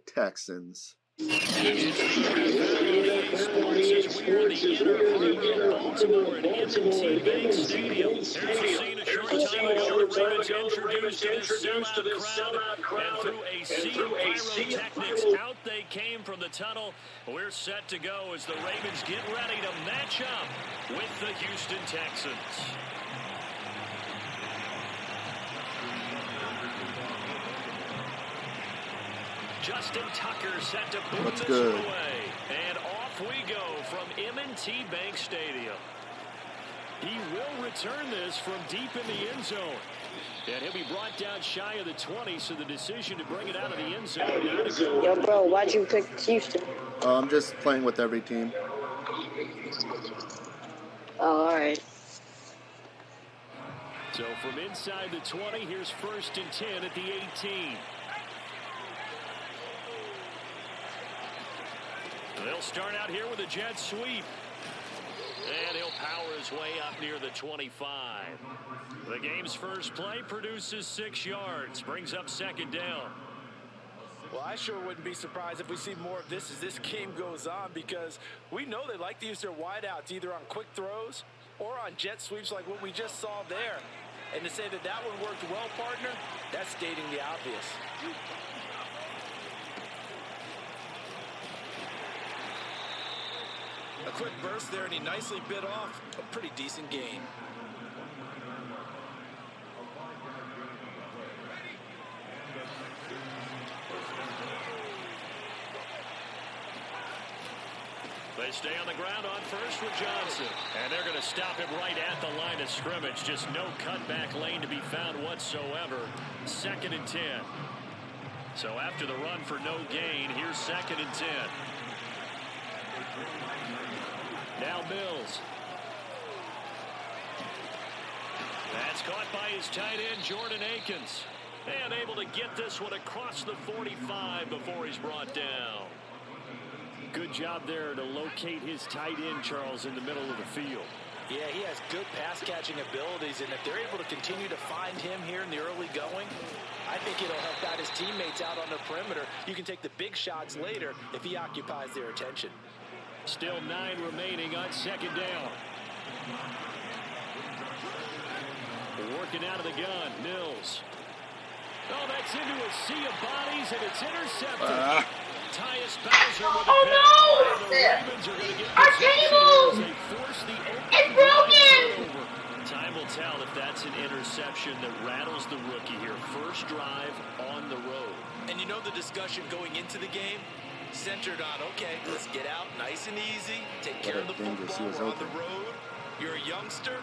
Texans. Baltimore at M&T Bank Stadium. Here's a scene a short time ago. The Ravens introduced to this sellout crowd, and through a sea of pyrotechnics, out they came from the tunnel. We're set to go as the Ravens get ready to match up with the Houston Texans. Justin Tucker set to boot this away. And off we go from M&T Bank Stadium. He will return this from deep in the end zone. And he'll be brought down shy of the 20, so the decision to bring it out of the end zone. Yo, bro, why'd you pick Houston? I'm just playing with every team. Oh, all right. So from inside the 20, here's 1st and 10 at the 18. They'll start out here with a jet sweep. And he'll power his way up near the 25. The game's first play produces 6 yards. Brings up 2nd down. Well, I sure wouldn't be surprised if we see more of this as this game goes on, because we know they like to use their wideouts either on quick throws or on jet sweeps like what we just saw there. And to say that that one worked well, partner, that's stating the obvious. A quick burst there, and he nicely bit off a pretty decent gain. They stay on the ground on first with Johnson. And they're going to stop him right at the line of scrimmage. Just no cutback lane to be found whatsoever. 2nd and 10. So after the run for no gain, here's 2nd and 10. Now Mills. That's caught by his tight end, Jordan Akins. And able to get this one across the 45 before he's brought down. Good job there to locate his tight end, Charles, in the middle of the field. Yeah, he has good pass-catching abilities, and if they're able to continue to find him here in the early going, I think it'll help out his teammates out on the perimeter. You can take the big shots later if he occupies their attention. Still 9 remaining on 2nd down. Working out of the gun, Mills. Oh, that's into a sea of bodies, and it's intercepted. Tyus Bowser with a no! the Ravens are going to get our table! It's broken! Time will tell if that's an interception that rattles the rookie here. First drive on the road. And you know the discussion going into the game? Centered on, okay, let's get out nice and easy, take care of the football, we're on the road, you're a youngster,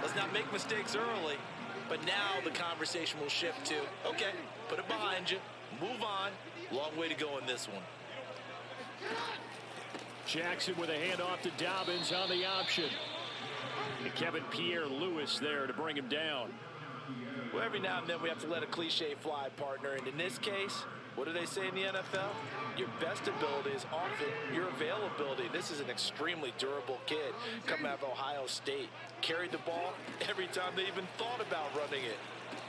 let's not make mistakes early. But now the conversation will shift to, okay, put it behind you, move on, long way to go in this one. Jackson with a handoff to Dobbins on the option. And Kevin Pierre-Louis there to bring him down. Well, every now and then we have to let a cliche fly, partner, and in this case, what do they say in the NFL? Your best ability is often your availability. This is an extremely durable kid coming out of Ohio State. Carried the ball every time they even thought about running it.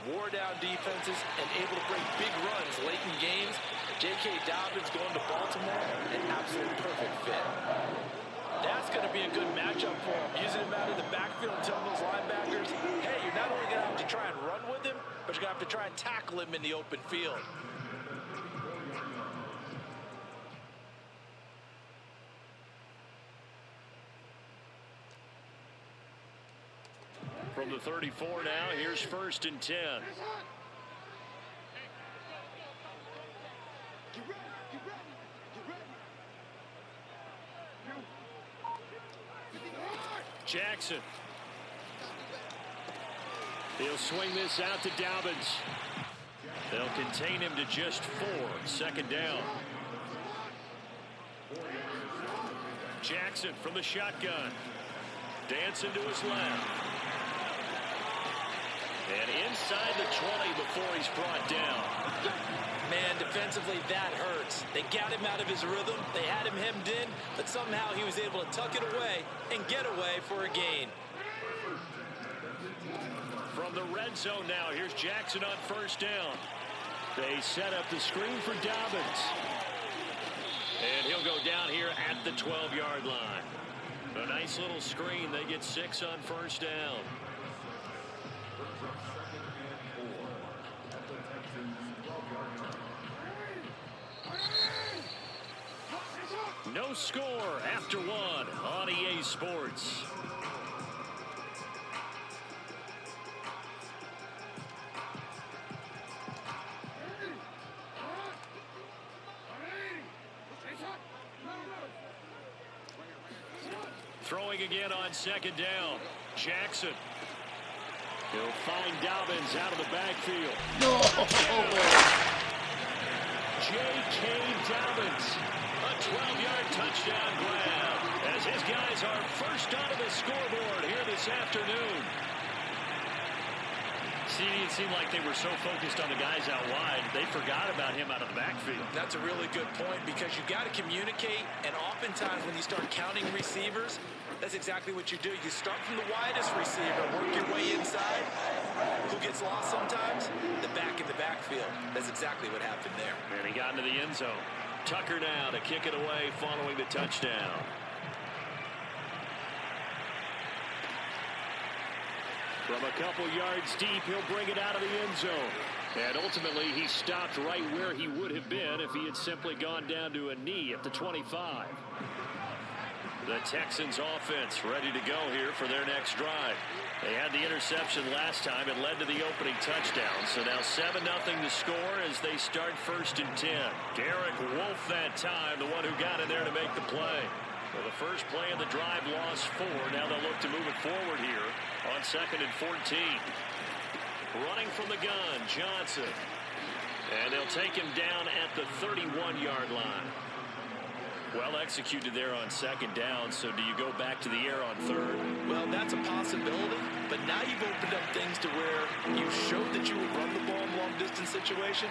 Wore down defenses and able to break big runs late in games. J.K. Dobbins going to Baltimore, an absolute perfect fit. That's going to be a good matchup for him. Using him out of the backfield and telling those linebackers, hey, you're not only going to have to try and run with him, but you're going to have to try and tackle him in the open field. From the 34 now, here's 1st and 10. Jackson. He'll swing this out to Dobbins. They'll contain him to just 4. 2nd down. Jackson from the shotgun. Dancing to his left. And inside the 20 before he's brought down. Man, defensively, that hurts. They got him out of his rhythm. They had him hemmed in, but somehow he was able to tuck it away and get away for a gain. From the red zone now, here's Jackson on 1st down. They set up the screen for Dobbins. And he'll go down here at the 12-yard line. A nice little screen. They get 6 on first down. No score after 1 on EA Sports. Throwing again on second down. Jackson. He'll find Dobbins out of the backfield. No! J.K. Dobbins. A 12-yard touchdown grab as his guys are first onto the scoreboard here this afternoon. See, it seemed like they were so focused on the guys out wide, they forgot about him out of the backfield. That's a really good point because you got to communicate, and oftentimes when you start counting receivers, that's exactly what you do. You start from the widest receiver, work your way inside. Who gets lost sometimes? The back in the backfield. That's exactly what happened there. And he got into the end zone. Tucker now to kick it away following the touchdown. From a couple yards deep, he'll bring it out of the end zone. And ultimately, he stopped right where he would have been if he had simply gone down to a knee at the 25. The Texans offense ready to go here for their next drive. They had the interception last time. It led to the opening touchdown. So now 7-0 to score as they start 1st and 10. Derek Wolfe that time, the one who got in there to make the play. Well, the first play of the drive lost 4. Now they'll look to move it forward here on 2nd and 14. Running from the gun, Johnson. And they'll take him down at the 31-yard line. Well executed there on 2nd down, so do you go back to the air on 3rd? Well, that's a possibility, but now you've opened up things to where you showed that you would run the ball in a long-distance situation.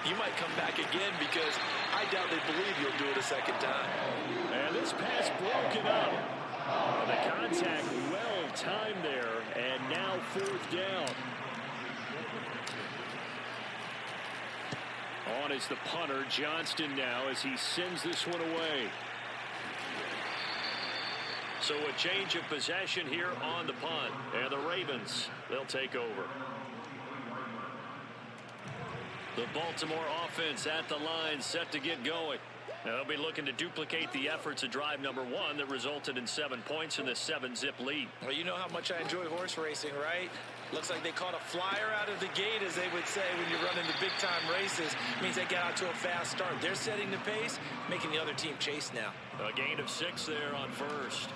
You might come back again because I doubt they believe you'll do it a second time. And this pass broken up. The contact well timed there, and now 4th down. On is the punter, Johnston now, as he sends this one away. So a change of possession here on the punt. And the Ravens, they'll take over. The Baltimore offense at the line, set to get going. They'll be looking to duplicate the efforts of drive number 1 that resulted in 7 points in this 7-zip lead. Well, you know how much I enjoy horse racing, right? Looks like they caught a flyer out of the gate, as they would say when you're running the big-time races. Means they got out to a fast start. They're setting the pace, making the other team chase now. A gain of 6 there on 1st.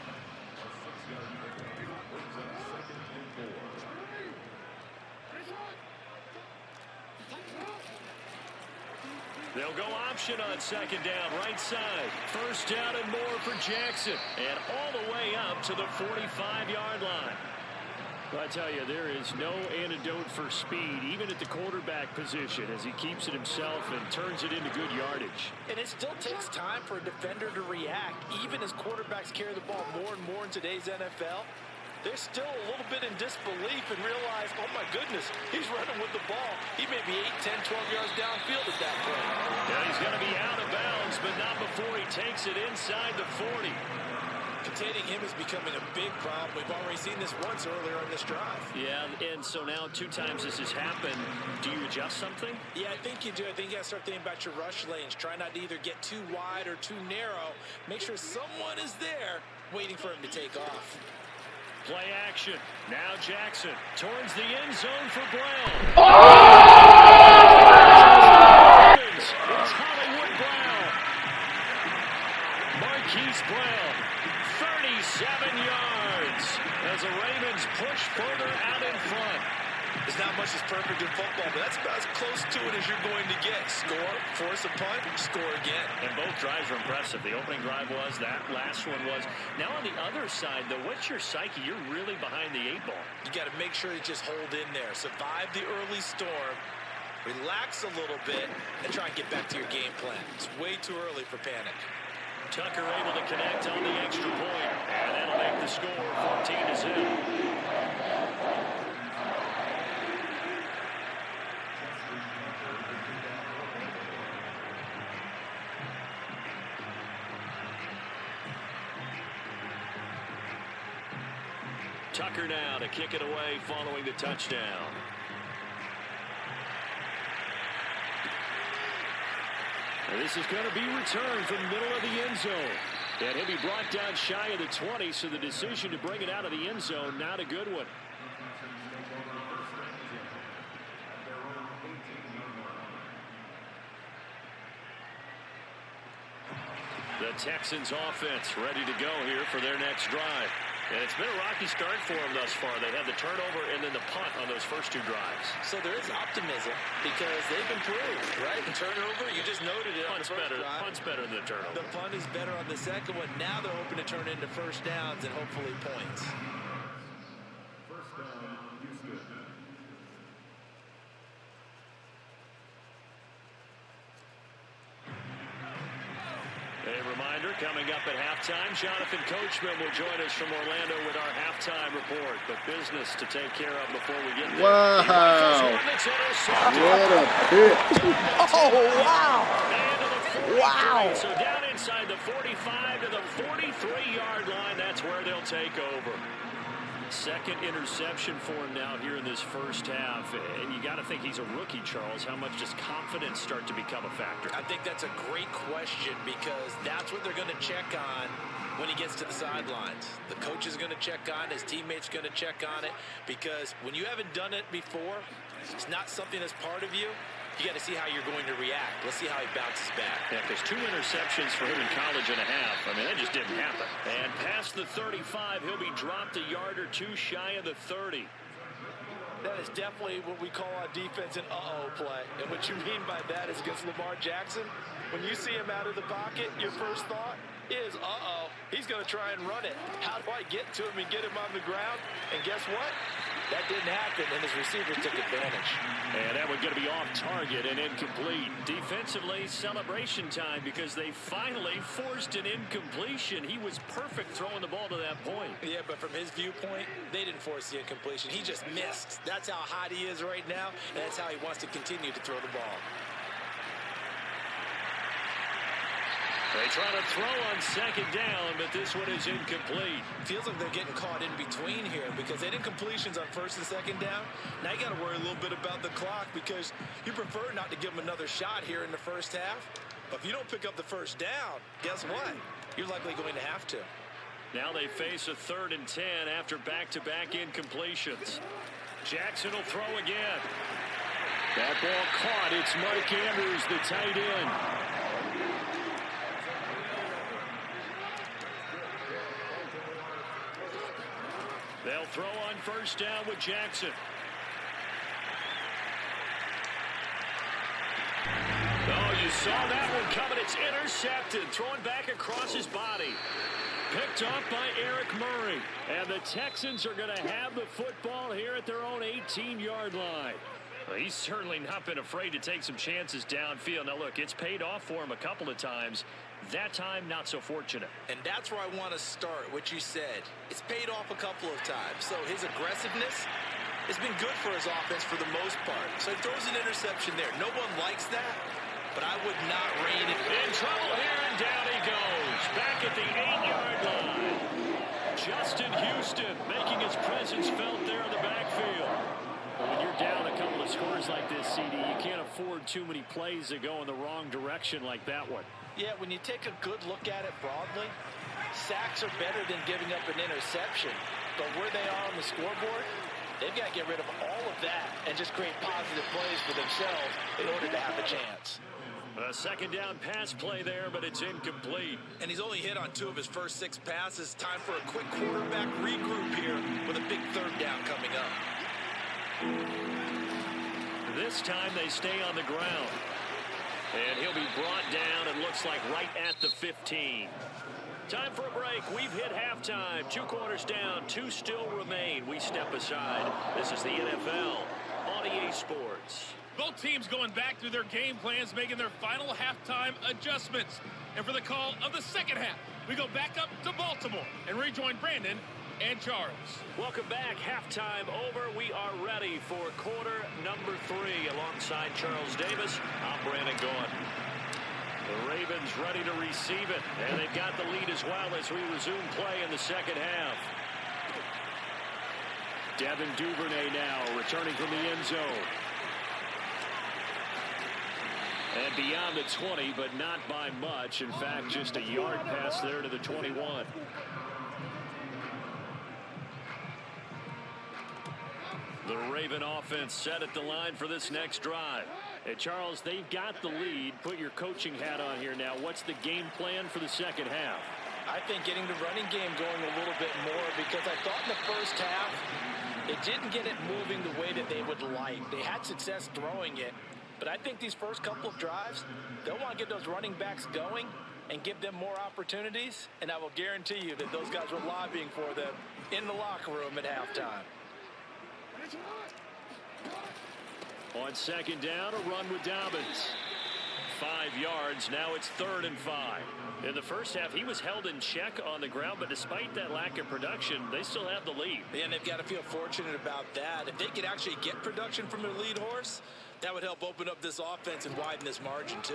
They'll go option on 2nd down, right side. 1st down and more for Jackson. And all the way up to the 45-yard line. Well, I tell you, there is no antidote for speed, even at the quarterback position, as he keeps it himself and turns it into good yardage. And it still takes time for a defender to react, even as quarterbacks carry the ball more and more in today's NFL. They're still a little bit in disbelief and realize, oh my goodness, he's running with the ball. He may be 8, 10, 12 yards downfield at that point. Yeah, he's going to be out of bounds, but not before he takes it inside the 40. Containing him is becoming a big problem. We've already seen this once earlier in this drive. Yeah, and so now 2 times this has happened. Do you adjust something? Yeah, I think you do. I think you got to start thinking about your rush lanes. Try not to either get too wide or too narrow. Make sure someone is there waiting for him to take off. Play action. Now Jackson towards the end zone for Brown. It's Hollywood Brown. Marquise Brown, 37 yards as the Ravens push further out in front. There's not much that's perfect in football, but that's about as close to it as you're going to get. Score, force a punt, score again. And both drives were impressive. The opening drive was, that last one was. Now on the other side, though, what's your psyche? You're really behind the 8 ball. You got to make sure you just hold in there. Survive the early storm. Relax a little bit and try and get back to your game plan. It's way too early for panic. Tucker able to connect on the extra point. And that'll make the score 14-0. Tucker now to kick it away following the touchdown. And this is going to be returned from the middle of the end zone. And he'll be brought down shy of the 20, so the decision to bring it out of the end zone, not a good one. The Texans offense ready to go here for their next drive. And it's been a rocky start for them thus far. They had the turnover and then the punt on those first two drives. So there is optimism because they've improved, right? The turnover, you just noted it. Punt's better. Punt's better than the turnover. The punt is better on the second one. Now they're hoping to turn into first downs and hopefully points. A reminder, coming up at halftime, Jonathan Coachman will join us from Orlando with our halftime report. But business to take care of before we get there. Wow. What a pick. Oh, wow. Wow. So down inside the 45 to the 43-yard line, that's where they'll take over. Second interception for him now here in this first half. And you got to think he's a rookie, Charles. How much does confidence start to become a factor? I think that's a great question because that's what they're going to check on when he gets to the sidelines. The coach is going to check on it. His teammates going to check on it because when you haven't done it before, it's not something that's part of you. You got to see how you're going to react. Let's see how he bounces back. Yeah, because 2 interceptions for him in college and a half. I mean, that just didn't happen. And past the 35, he'll be dropped a yard or two shy of the 30. That is definitely what we call on defense an uh-oh play. And what you mean by that is against Lamar Jackson, when you see him out of the pocket, your first thought is, uh-oh, he's going to try and run it. How do I get to him and get him on the ground? And guess what? That didn't happen, and his receivers took advantage. And that one going to be off target and incomplete. Defensively, celebration time because they finally forced an incompletion. He was perfect throwing the ball to that point. Yeah, but from his viewpoint, they didn't force the incompletion. He just missed. That's how hot he is right now, and that's how he wants to continue to throw the ball. They try to throw on second down, but this one is incomplete. Feels like they're getting caught in between here because they did completions on first and second down. Now you got to worry a little bit about the clock because you prefer not to give them another shot here in the first half. But if you don't pick up the first down, guess what? You're likely going to have to. Now they face a 3rd and 10 after back-to-back incompletions. Jackson will throw again. That ball caught. It's Mike Andrews, the tight end. They'll throw on first down with Jackson. Oh, you saw that one coming. It's intercepted. Thrown back across his body. Picked off by Eric Murray. And the Texans are going to have the football here at their own 18-yard line. Well, he's certainly not been afraid to take some chances downfield. Now, look, it's paid off for him a couple of times. That time, not so fortunate. And that's where I want to start, what you said. It's paid off a couple of times. So his aggressiveness has been good for his offense for the most part. So he throws an interception there. No one likes that, but I would not rein it. In trouble here, and down he goes. Back at the 8-yard line. Justin Houston making his presence felt there in the backfield. When you're down a couple of scores like this, CD, you can't afford too many plays that go in the wrong direction like that one. Yeah, when you take a good look at it broadly, sacks are better than giving up an interception. But where they are on the scoreboard, they've got to get rid of all of that and just create positive plays for themselves in order to have a chance. A second down pass play there, but it's incomplete. And he's only hit on 2 of his first 6 passes. Time for a quick quarterback regroup here with a big 3rd down coming up. This time they stay on the ground. And he'll be brought down, and looks like right at the 15. Time for a break. We've hit halftime. 2 quarters down, 2 still remain. We step aside. This is the NFL on EA Sports. Both teams going back through their game plans, making their final halftime adjustments. And for the call of the second half, we go back up to Baltimore and rejoin Brandon and Charles. Welcome back. Halftime over. We are ready for quarter number 3 alongside Charles Davis. I'm Brandon Gaughan. The Ravens ready to receive it, and they've got the lead as well as we resume play in the second half. Devin Duvernay now returning from the end zone. And beyond the 20, but not by much. In fact, just a yard pass there to the 21. The Raven offense set at the line for this next drive. Hey, Charles, they've got the lead. Put your coaching hat on here now. What's the game plan for the second half? I think getting the running game going a little bit more, because I thought in the first half it didn't get it moving the way that they would like. They had success throwing it, but I think these first couple of drives, they'll want to get those running backs going and give them more opportunities, and I will guarantee you that those guys were lobbying for them in the locker room at halftime. On second down, a run with Dobbins. 5 yards. Now it's 3rd and 5. In the first half, he was held in check on the ground, but despite that lack of production, they still have the lead. And they've got to feel fortunate about that. If they could actually get production from their lead horse, that would help open up this offense and widen this margin too.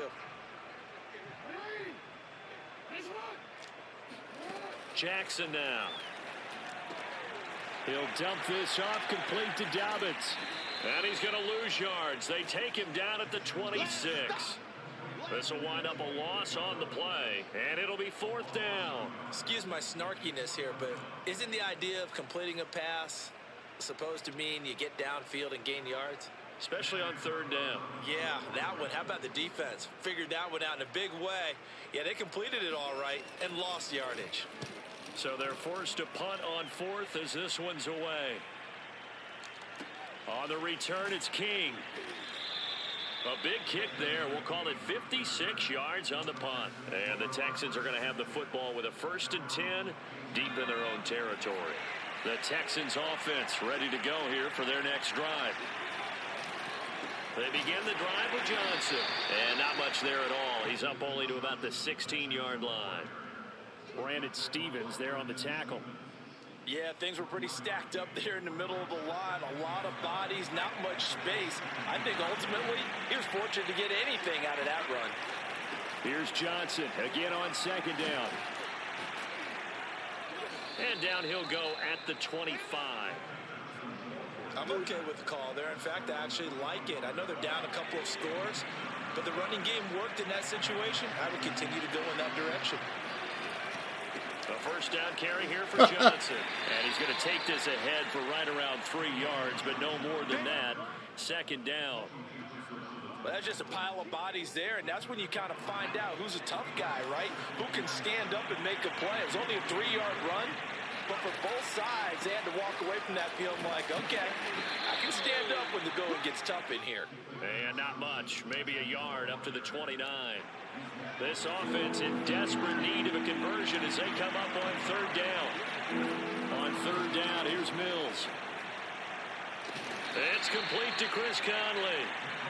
Jackson now. He'll dump this off complete to Dobbins. And he's going to lose yards. They take him down at the 26. This will wind up a loss on the play, and it'll be 4th down. Excuse my snarkiness here, but isn't the idea of completing a pass supposed to mean you get downfield and gain yards? Especially on 3rd down. Yeah, that one. How about the defense? Figured that one out in a big way. Yeah, they completed it all right and lost yardage. So they're forced to punt on 4th as this one's away. On the return, it's King. A big kick there. We'll call it 56 yards on the punt. And the Texans are going to have the football with a 1st and 10 deep in their own territory. The Texans offense ready to go here for their next drive. They begin the drive with Johnson. And not much there at all. He's up only to about the 16-yard line. Brandon Stevens there on the tackle. Yeah, things were pretty stacked up there in the middle of the line. A lot of bodies, not much space. I think ultimately he was fortunate to get anything out of that run. Here's Johnson again on 2nd down. And down he'll go at the 25. I'm okay with the call there. In fact, I actually like it. I know they're down a couple of scores, but the running game worked in that situation. I would continue to go in that direction. A 1st down carry here for Johnson. And he's going to take this ahead for right around 3 yards, but no more than that. 2nd down. Well, that's just a pile of bodies there, and that's when you kind of find out who's a tough guy, right? Who can stand up and make a play. It was only a 3-yard run, but for both sides, they had to walk away from that field like, okay, I can stand up when the going gets tough in here. And not much, maybe a yard up to the 29. This offense in desperate need of a conversion as they come up on 3rd down. On 3rd down, here's Mills. It's complete to Chris Conley.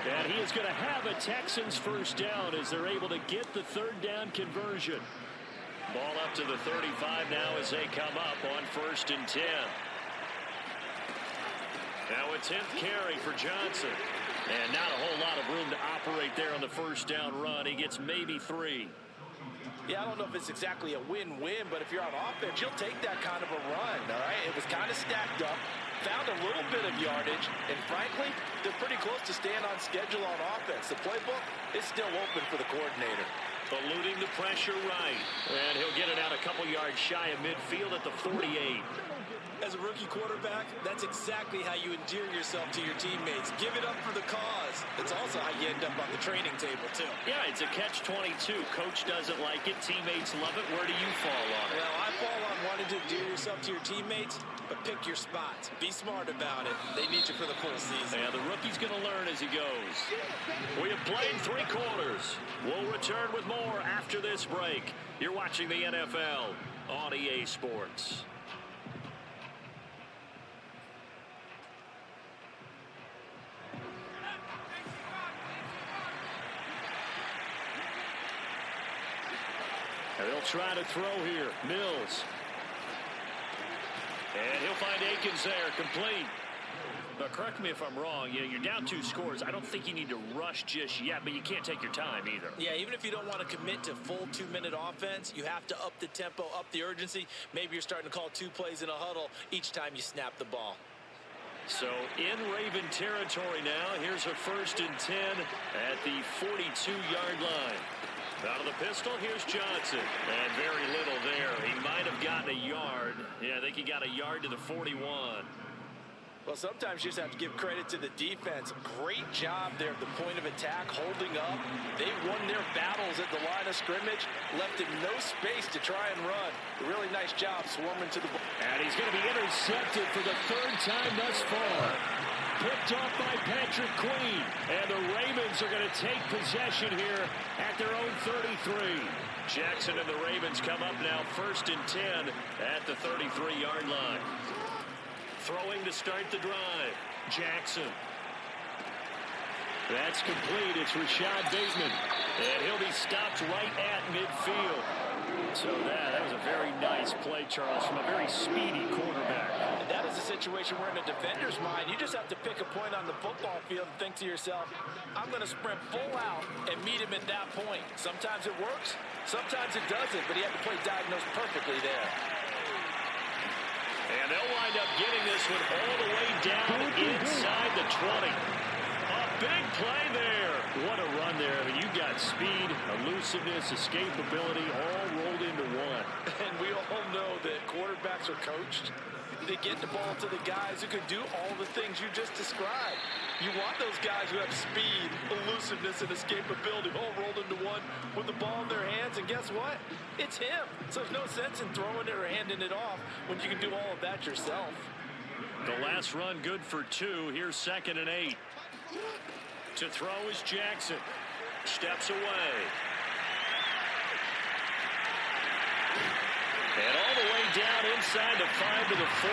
And he is going to have a Texans 1st down as they're able to get the 3rd down conversion. Ball up to the 35 now as they come up on 1st and 10. Now a 10th carry for Johnson. And not a whole lot of room to operate there on the 1st down run. He gets maybe 3. Yeah, I don't know if it's exactly a win-win, but if you're on offense, you'll take that kind of a run, all right? It was kind of stacked up, found a little bit of yardage, and frankly, they're pretty close to staying on schedule on offense. The playbook is still open for the coordinator. Eluding the pressure right. And he'll get it out a couple yards shy of midfield at the 48. As a rookie quarterback, that's exactly how you endear yourself to your teammates. Give it up for the cause. It's also how you end up on the training table, too. Yeah, it's a catch-22. Coach doesn't like it. Teammates love it. Where do you fall on it? Well, I fall on wanting to endear yourself to your teammates, but pick your spots. Be smart about it. They need you for the full season. Yeah, the rookie's going to learn as he goes. We have played 3 quarters. We'll return with more after this break. You're watching the NFL on EA Sports. They'll try to throw here. Mills. And he'll find Akins there, complete. But correct me if I'm wrong. You're down 2 scores. I don't think you need to rush just yet, but you can't take your time either. Yeah, even if you don't want to commit to full 2-minute offense, you have to up the tempo, up the urgency. Maybe you're starting to call 2 plays in a huddle each time you snap the ball. So in Raven territory now. Here's a 1st and 10 at the 42-yard line. Out of the pistol, here's Johnson. And very little there. He might have gotten a yard. Yeah, I think he got a yard to the 41. Well, sometimes you just have to give credit to the defense. Great job there at the point of attack, holding up. They won their battles at the line of scrimmage, left him no space to try and run. A really nice job swarming to the ball. And he's going to be intercepted for the 3rd time thus far. Picked off by Patrick Queen. And the Ravens are going to take possession here at their own 33. Jackson and the Ravens come up now 1st and 10 at the 33-yard line. Throwing to start the drive. Jackson. That's complete. It's Rashad Bateman. And he'll be stopped right at midfield. So that was a very nice play, Charles, from a very speedy quarterback. And that is a situation where in a defender's mind, you just have to pick a point on the football field and think to yourself, I'm going to sprint full out and meet him at that point. Sometimes it works, sometimes it doesn't, but he had to play diagnose perfectly there. And they'll wind up getting this one all the way down inside the 20. A big play there. What a run there. I mean, you got speed, elusiveness, escapability, all rolled into one. And we all know that quarterbacks are coached. They get the ball to the guys who can do all the things you just described. You want those guys who have speed, elusiveness, and escapability all rolled into one with the ball in their hands. And guess what? It's him. So there's no sense in throwing it or handing it off when you can do all of that yourself. The last run good for 2. Here's 2nd and 8. To throw is Jackson. Steps away. And all the way down inside the 5 to the 4.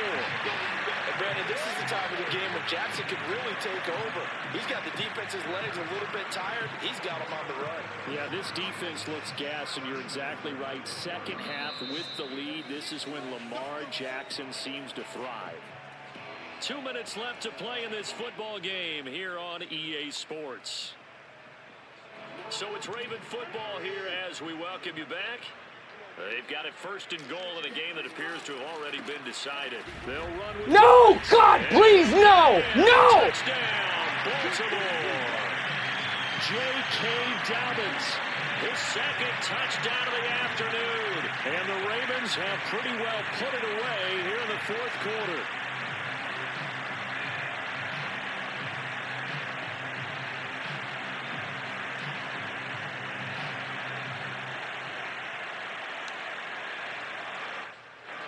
And Brandon, this is the time of the game when Jackson could really take over. He's got the defense's legs a little bit tired. He's got them on the run. Yeah, this defense looks gassed, and you're exactly right. Second half with the lead. This is when Lamar Jackson seems to thrive. 2 minutes left to play in this football game here on EA Sports. So it's Raven football here as we welcome you back. They've got it 1st and goal in a game that appears to have already been decided. They'll run with No! God, please, no! No! Touchdown, Baltimore. J.K. Dobbins, his 2nd touchdown of the afternoon. And the Ravens have pretty well put it away here in the 4th quarter.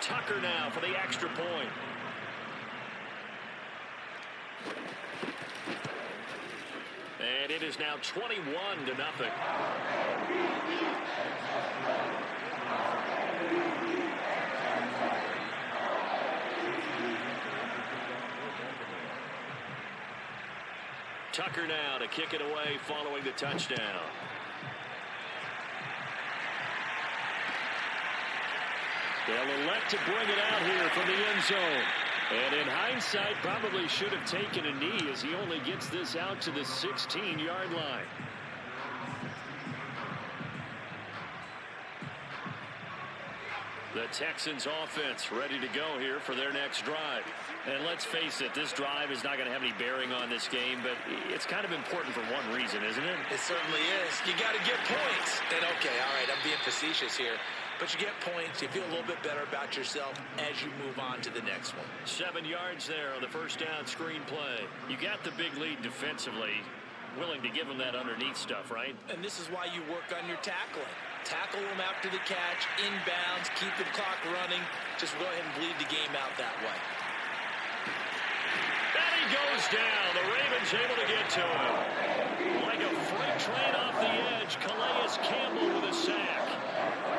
Tucker now for the extra point. And it is now 21-0. Tucker now to kick it away following the touchdown. They'll elect to bring it out here from the end zone. And in hindsight, probably should have taken a knee as he only gets this out to the 16-yard line. The Texans offense ready to go here for their next drive. And let's face it, this drive is not going to have any bearing on this game, but it's kind of important for one reason, isn't it? It certainly is. You got to get points. And okay, all right, I'm being facetious here. But you get points, you feel a little bit better about yourself as you move on to the next one. 7 yards there on the first down screen play. You got the big lead defensively. Willing to give them that underneath stuff, right? And this is why you work on your tackling. Tackle them after the catch, inbounds, keep the clock running. Just go ahead and bleed the game out that way. And he goes down. The Ravens able to get to him. Like a freight train off the edge, Calais Campbell with a sack.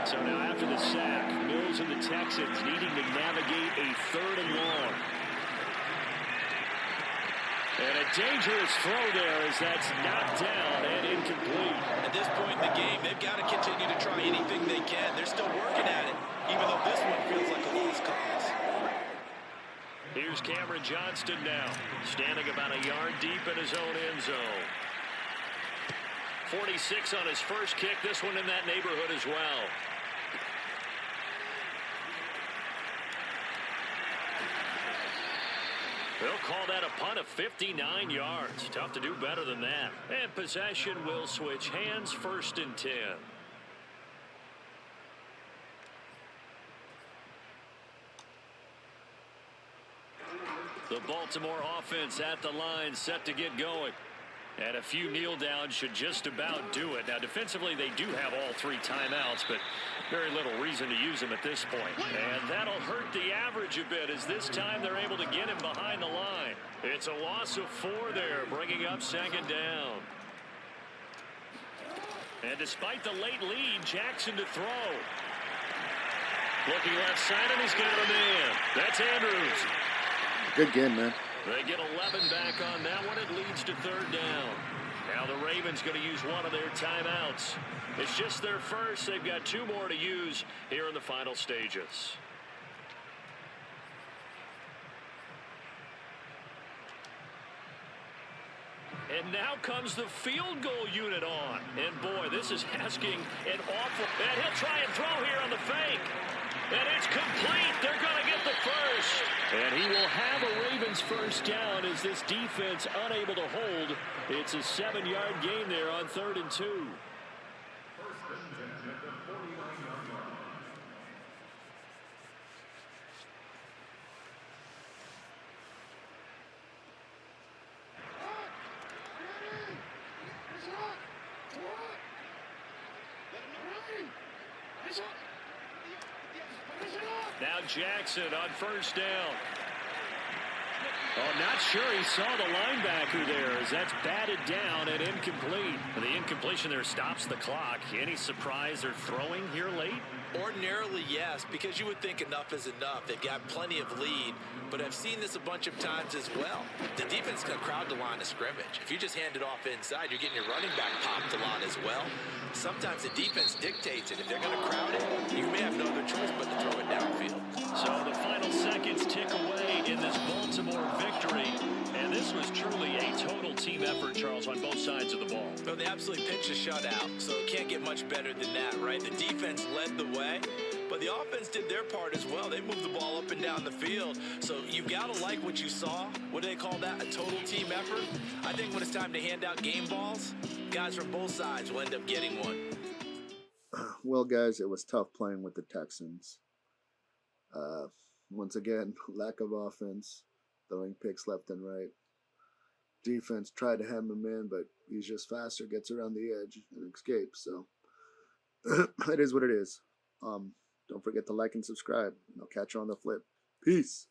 So now after the sack, Mills and the Texans needing to navigate a 3rd and long. And a dangerous throw there as that's knocked down and incomplete. At this point in the game, they've got to continue to try anything they can. They're still working at it, even though this one feels like a lost cause. Here's Cameron Johnston now, standing about a yard deep in his own end zone. 46 on his first kick, this one in that neighborhood as well. They'll call that a punt of 59 yards. Tough to do better than that. And possession will switch hands, 1st and 10. The Baltimore offense at the line, set to get going. And a few kneel downs should just about do it. Now, defensively, they do have all 3 timeouts, but very little reason to use them at this point. And that'll hurt the average a bit, as this time they're able to get him behind the line. It's a loss of 4 there, bringing up 2nd down. And despite the late lead, Jackson to throw. Looking left side, and he's got a man. That's Andrews. Good game, man. They get 11 back on that one. It leads to 3rd down. Now the Ravens going to use one of their timeouts. It's just their first. They've got 2 more to use here in the final stages. And now comes the field goal unit on. And boy, this is asking an awful... And he'll try and throw here on the fake. And it's complete. They're going to get the first. And he will have a Ravens first down as this defense unable to hold. It's a 7-yard gain there on 3rd and 2. Now Jackson on 1st down. Oh, not sure he saw the linebacker there as that's batted down and incomplete. The incompletion there stops the clock. Any surprise they're throwing here late? Ordinarily, yes, because you would think enough is enough. They've got plenty of lead, but I've seen this a bunch of times as well. The defense can crowd the line of scrimmage. If you just hand it off inside, you're getting your running back popped a lot as well. Sometimes the defense dictates it. If they're going to crowd it, you may have no other choice but to throw it downfield. So the final seconds tick away in this Baltimore victory. And this was truly a total team effort, Charles, on both sides of the ball. So they absolutely pitched a shutout, so it can't get much better than that, right? The defense led the way, but the offense did their part as well. They moved the ball up and down the field. So you've got to like what you saw. What do they call that? A total team effort? I think when it's time to hand out game balls, guys from both sides will end up getting one. Well, guys, it was tough playing with the Texans. Once again, lack of offense, throwing picks left and right. Defense tried to hem him in, but he's just faster, gets around the edge, and escapes. So it is what it is. Don't forget to like and subscribe. I'll catch you on the flip. Peace.